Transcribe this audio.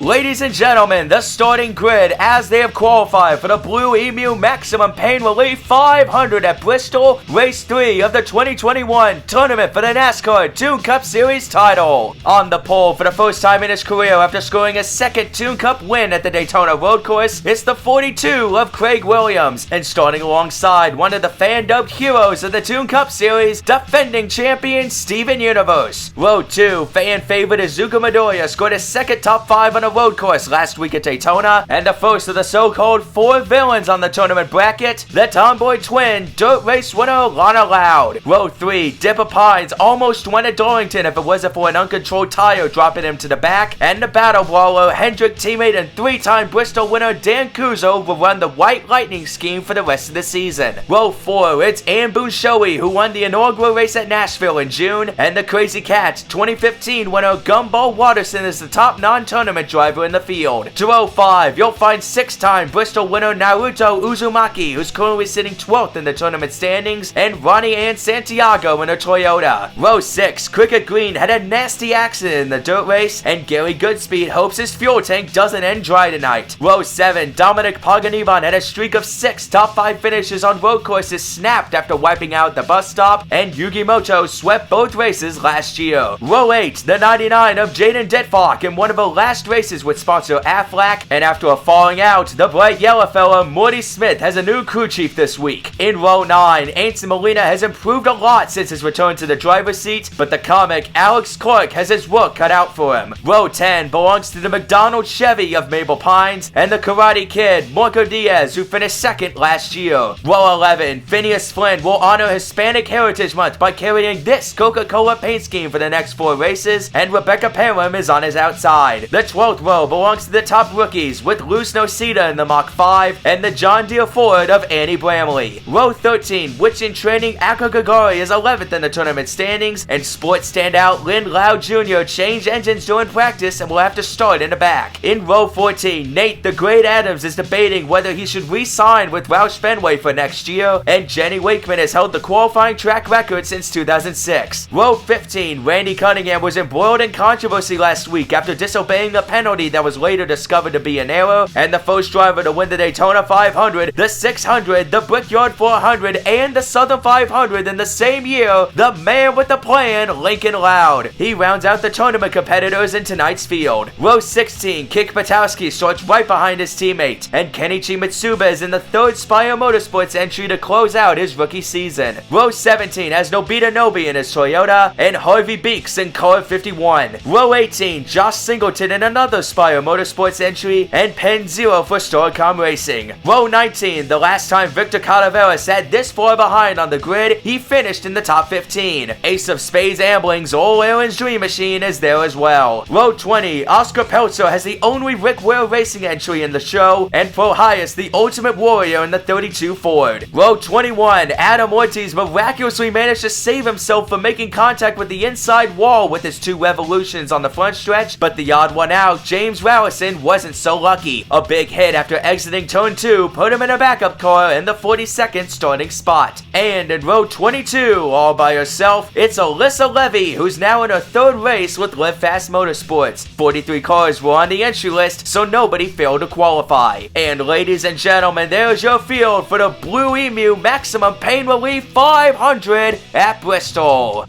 Ladies and gentlemen, the starting grid as they have qualified for the Blue-Emu Maximum Pain Relief 500 at Bristol, race 3 of the 2021 tournament for the NASCAR Toon Cup Series title. On the pole for the first time in his career after scoring a second Toon Cup win at the Daytona Road Course, it's the 42 of Craig Williams, and starting alongside one of the fan-dubbed heroes of the Toon Cup Series, defending champion Steven Universe. Road 2, fan favorite Izuka Midoriya scored his second top 5 on a road course last week at Daytona, and the first of the so-called 4 villains on the tournament bracket, the Tomboy twin dirt race winner Lana Loud. Road 3, Dipper Pines almost won at Darlington if it wasn't for an uncontrolled tire dropping him to the back, and the battle brawler Hendrick teammate and 3-time Bristol winner Dan Kuzo will run the White Lightning scheme for the rest of the season. Road 4, it's Anbu Shoei who won the inaugural race at Nashville in June, and the Crazy Cat 2015 winner Gumball Watterson is the top non-tournament driver in the field. To row 5, you'll find 6-time Bristol winner Naruto Uzumaki, who's currently sitting 12th in the tournament standings, and Ronnie Ann Santiago in a Toyota. Row 6, Cricket Green had a nasty accident in the dirt race, and Gary Goodspeed hopes his fuel tank doesn't end dry tonight. Row 7, Dominic Paganiban had a streak of 6 top 5 finishes on road courses snapped after wiping out the bus stop, and Yugi Moto swept both races last year. Row 8, the 99 of Jaden Detfalk in one of her last races with sponsor Aflac, and after a falling out, the bright yellow fella Morty Smith has a new crew chief this week. In row 9, Ainsley Molina has improved a lot since his return to the driver's seat, but the comic Alex Clark has his work cut out for him. Row 10 belongs to the McDonald Chevy of Maple Pines and the Karate Kid Marco Diaz, who finished second last year. Row 11, Phineas Flynn will honor Hispanic Heritage Month by carrying this Coca-Cola paint scheme for the next 4 races, and Rebecca Parham is on his outside. The 12th row belongs to the top rookies, with Luz Nocita in the Mach 5 and the John Deere Ford of Annie Bramley. Row 13, which in training Aka Gagari is 11th in the tournament standings, and sports standout Lynn Lau Jr. changed engines during practice and will have to start in the back. In row 14, Nate the Great Adams is debating whether he should re-sign with Roush Fenway for next year, and Jenny Wakeman has held the qualifying track record since 2006. Row 15, Randy Cunningham was embroiled in controversy last week after disobeying a penalty that was later discovered to be an error, and the first driver to win the Daytona 500, the 600, the Brickyard 400, and the Southern 500 in the same year, the man with the plan, Lincoln Loud. He rounds out the tournament competitors in tonight's field. Row 16, Kik Patowski starts right behind his teammate, and Kenichi Mitsuba is in the 3rd Spire Motorsports entry to close out his rookie season. Row 17 has Nobita Nobi in his Toyota, and Harvey Beeks in car 51. Row 18, Josh Singleton in another Spire Motorsports entry, and Pen Zero for Starcom Racing. Row 19, the last time Victor Calavera sat this far behind on the grid, he finished in the top 15. Ace of Spades Ambling's All Aaron's Dream Machine is there as well. Row 20, Oscar Peltzer has the only Rick Ware Racing entry in the show, and Pro Highest the Ultimate Warrior in the 32 Ford. Row 21, Adam Ortiz miraculously managed to save himself from making contact with the inside wall with his 2 revolutions on the front stretch, but the odd one out, James Rowison, wasn't so lucky. A big hit after exiting turn 2 put him in a backup car in the 42nd starting spot. And in row 22, all by herself, it's Alyssa Levy, who's now in her 3rd race with Live Fast Motorsports. 43 cars were on the entry list, so nobody failed to qualify. And ladies and gentlemen, there's your field for the Blue-Emu Maximum Pain Relief 500 at Bristol.